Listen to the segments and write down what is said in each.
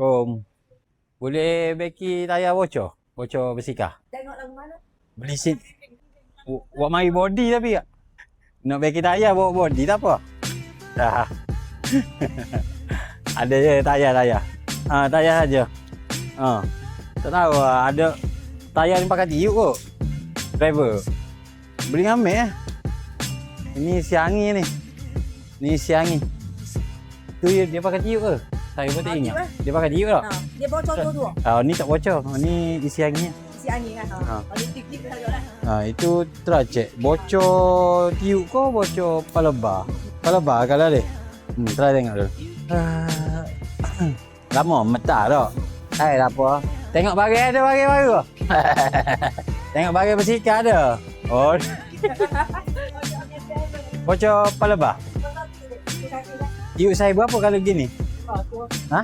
Assalamualaikum. Boleh beki tayar bocor? Bocor bersikah. Tengok lagu mana? Beli sini. Buat mari body tapi tak? Nak beki tayar bawa body tak apa. Dah. Ada je tayar. Tayar saja. Tak tahu ada tayar ni pakai tiup kot. Driver. Beli ngambil eh. Ini siangi ni. Ni siangi. Tu dia pakai tiup ke? Saya pun tak ingat. Dia pakai tiup tak? Dia bocor dua-dua. Ni tak bocor. Ni isi angin. Isi angin kan. Kalau tip-tip sajalah. Itu try check. Bocor tiup ke bocor palaba? Palaba kalau dia. Try tengok dulu. Lama metar tak? Tak apa. Tengok bagai ada bagai baru. Tengok bagai bersikap ada. Oh. Bocor palaba. Tiup saya berapa kalau gini? Ha?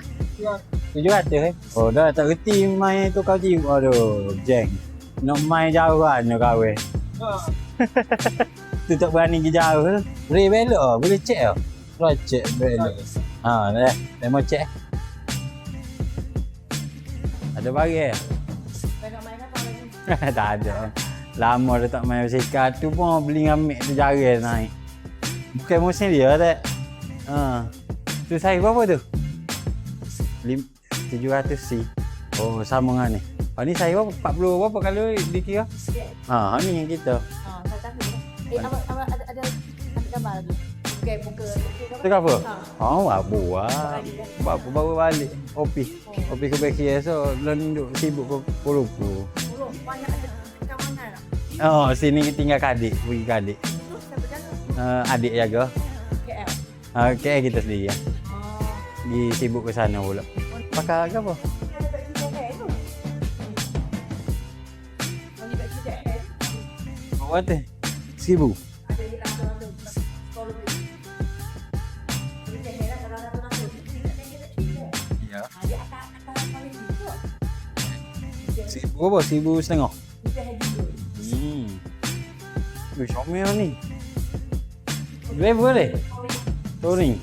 700 eh? Oh dah tak reti main tu kau tiup. Aduh, jeng. Nak main jauh kan nak kahwin. Tu tak berani pergi jauh tu. Boleh belok boleh check ah. Try check belok. Dah. Saya mau check. Ada bagi. Tengok main apa lagi? Tak ada. Lama dah tak main bersikap tu pun beli ngamik tu jarang naik. Bukan musim dia tak? Tu saya berapa tu? 700C. Oh, sama dengan ni. Ni saya berapa? 40 berapa kalau dikira? Ni yang kita. Saya tahu. Ada gambar lagi. Buka. Tu apa? Buat. Baru balik. Opi ke beki so lon duk sibuk ke Polupu. Banyak ada kawanan tak? Sini tinggal adik, pergi ke adik. Tu siapa jaga? Adik jaga. KL. KL kita sendiri ya. Di sibuk ke sana pula. Pakai apa? Berapa tu? 1000. Ya. 1000 berapa? 1,500. Xiaomi ni. Driver deh. Touring.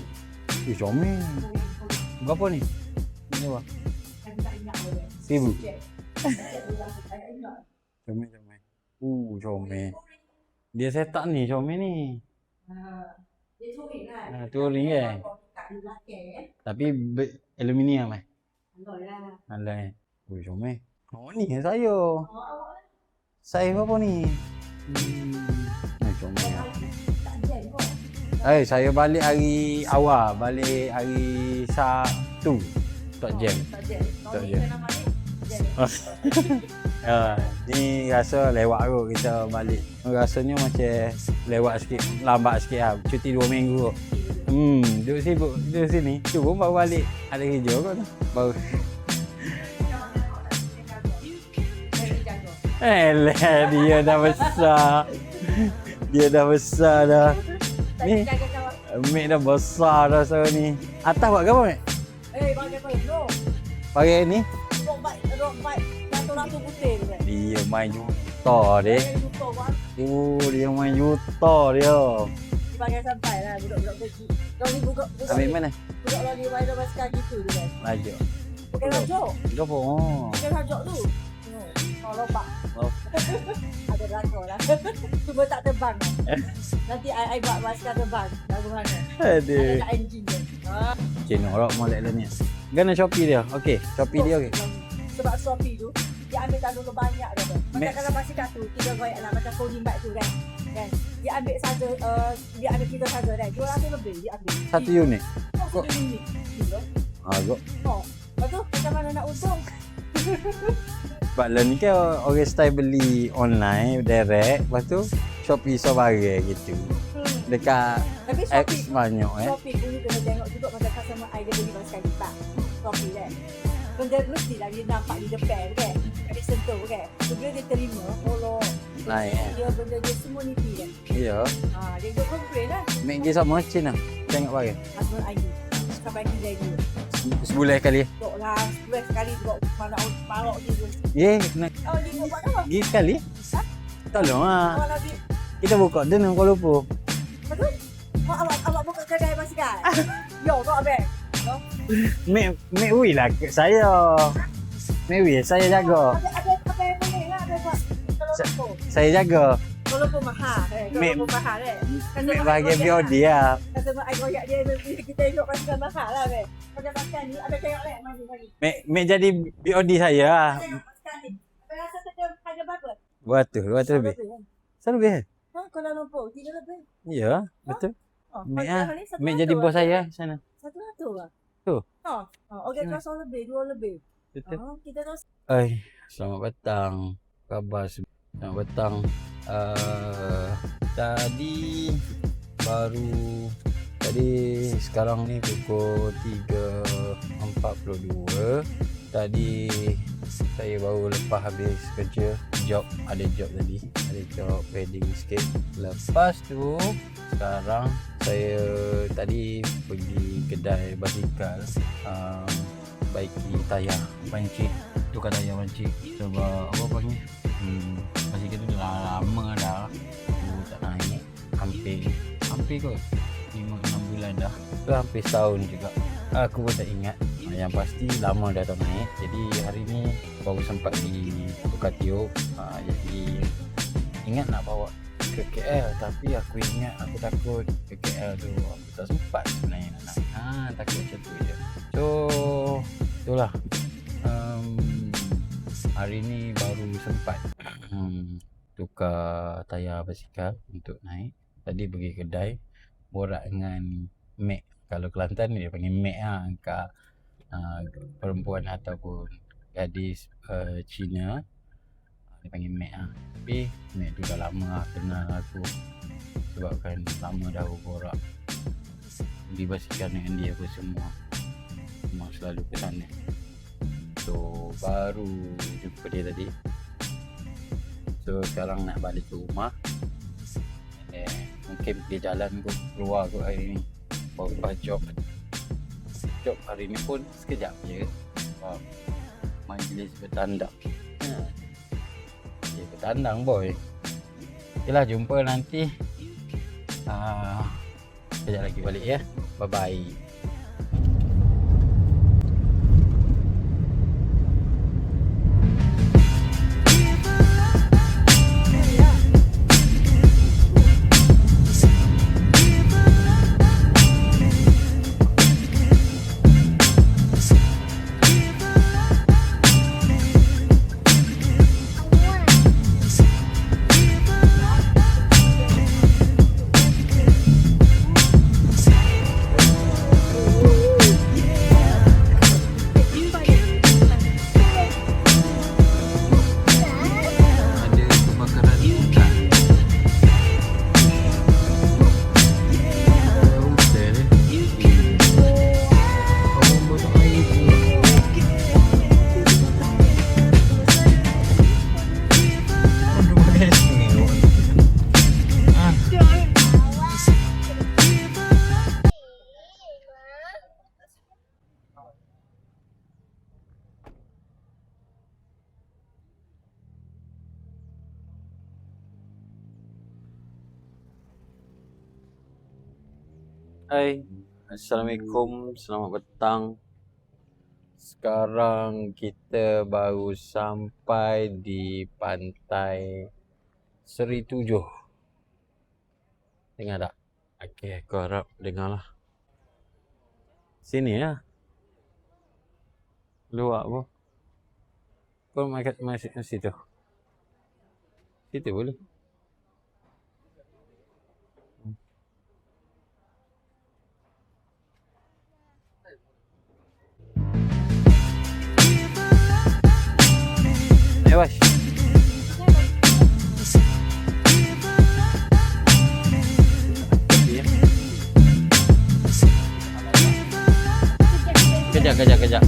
Xiaomi. Berapa ni? Ini apa? 1,000. Xiaomi. Xiaomi. Dia setup ni Xiaomi ni. Dia touring kan? Touring kan? Tapi aluminium eh? Alloy. Xiaomi. Ni saya. Saya berapa ni? Xiaomi. Saya balik hari awal, balik hari Sabtu. Tak jam. Ni rasa lewat kot kita balik. Rasanya macam lewat sikit, lambat sikit lah. Cuti 2 minggu kot. Duduk sibuk duduk sini. Tu pun baru balik. Ada kerja kot. Baru. Dia dah besar. Dia dah besar dah. Ni Mek dah besar dah sekarang ni. Atas buat apa Mek? Bagi apa? No. Pakai ni? Rock bike. Ratu putih tu kan? Dia main juta dia. Dia main juta dia. Dipakai sampai lah budak-budak kecil. Kau ni buka ambil mana? Budak lagi rider basikal gitu tu kan? Rajuk. Bukan rajuk. Apa? Bukan rajuk tu. Lompat. Ada rakor lah. Cuma tak terbang lah. Nanti I buat basikal terbang. Lagu mana? Aduh. Ada engine je. Cik Norok molek lah ni. Gana Shopee dia. Okey. Shopee dia okey. Sebab Shopee tu, dia ambil tanggung banyak dah tu. Macam kalau basikal tu, 3 goyak lah. Macam folding bike tu kan. Dia ambil saja, dia ambil 3 saja kan. 200 lebih dia ambil. Satu unit. Satu unit. Gila. Agak. Lepas tu, macam mana nak untung? Sebab lah ni kan orang style beli online, direct. Lepas tu, Shopee so barang gitu. Dekat X banyak Shopee pun kena tengok juga macam customer I dia beli basikal kita. Shopee kan. Benda mestilah dia nampak di depan kan. Dia sentuh kan. So bila dia terima, kalau dia benda dia semua nipi kan. Ya. Dia duduk complain lah. Mek dia sama macam lah. Tengok barang. Husband ID. Sampai kita dia. Sebulan sekali? Tok lah. Sebulan sekali tengok mana parok dia. Kena. Dia buat apa? Pergi sekali? Tolong lah. Kalau dia. Kita buka dia nak Kuala Lumpur. Betul? Awak buka kedai basikal? Yo, kau abang. Mek Wi lah saya. Mek Wi saya jaga. Ada yang boleh lah ada buat kalau lumpur. Saya jaga. Kalau lumpur mahal kalau lumpur mahal Mek bahagian BOD lah. Customer I goyak dia kita tengok pasti mahal lah Pakai makan ni ada tengok mari. Mek jadi BOD saya lah. Tengok makan ni. Apa rasa harga berapa? 200 lebih. Selalu lebih. Ha, Kuala Lumpur 3 lebih. Ya, betul. Oh, Mek harga ah. ni Mek jadi bos saya sana. 100 lah. Tu. Ha. Okey kosong lebih 2 lebih. Betul. Kita dah Selamat petang. Khabar selamat petang. Sekarang ni pukul 3.42. Tadi saya baru lepas habis kerja ada job wedding sikit. Lepas tu sekarang saya tadi pergi kedai basikal baiki tayar banci, tukar tayar banci sebab apa panggil basikal tu dah lama dah aku tak naik hampir kot 5-6 bulan dah, hampir setahun juga aku pun tak ingat. Yang pasti lama dah tak naik, jadi hari ni baru sempat di tukar tiup. Jadi ingat nak bawa ke KL, tapi aku ingat aku takut ke KL tu aku tak sempat sebenarnya nak naik. Takut macam tu je. So itulah, hari ni baru sempat tukar tayar basikal untuk naik. Tadi pergi kedai borak dengan Mek. Kalau Kelantan ni dia panggil Mek lah, angkat perempuan ataupun gadis Cina dia panggil Mek lah. Tapi Mek tu dah lama lah kenal aku, sebab kan lama dah borak beli basikal dengan dia pun semua selalu ke sana. So baru jumpa dia tadi. So sekarang nak balik ke rumah. Mungkin pergi jalan kot, keluar kot hari ni. Baru lepas job hari ni pun sekejap je. Majlis bertandang. Bertandang boy. Okeylah, jumpa nanti. Sekejap lagi balik ya. Bye bye. Hai, Assalamualaikum, selamat petang. Sekarang kita baru sampai di pantai Seri 7. Dengar tak? Okey, aku harap dengar lah. Sini lah. Luar apa? Kau masih situ? Situ boleh? Bos. Kejap.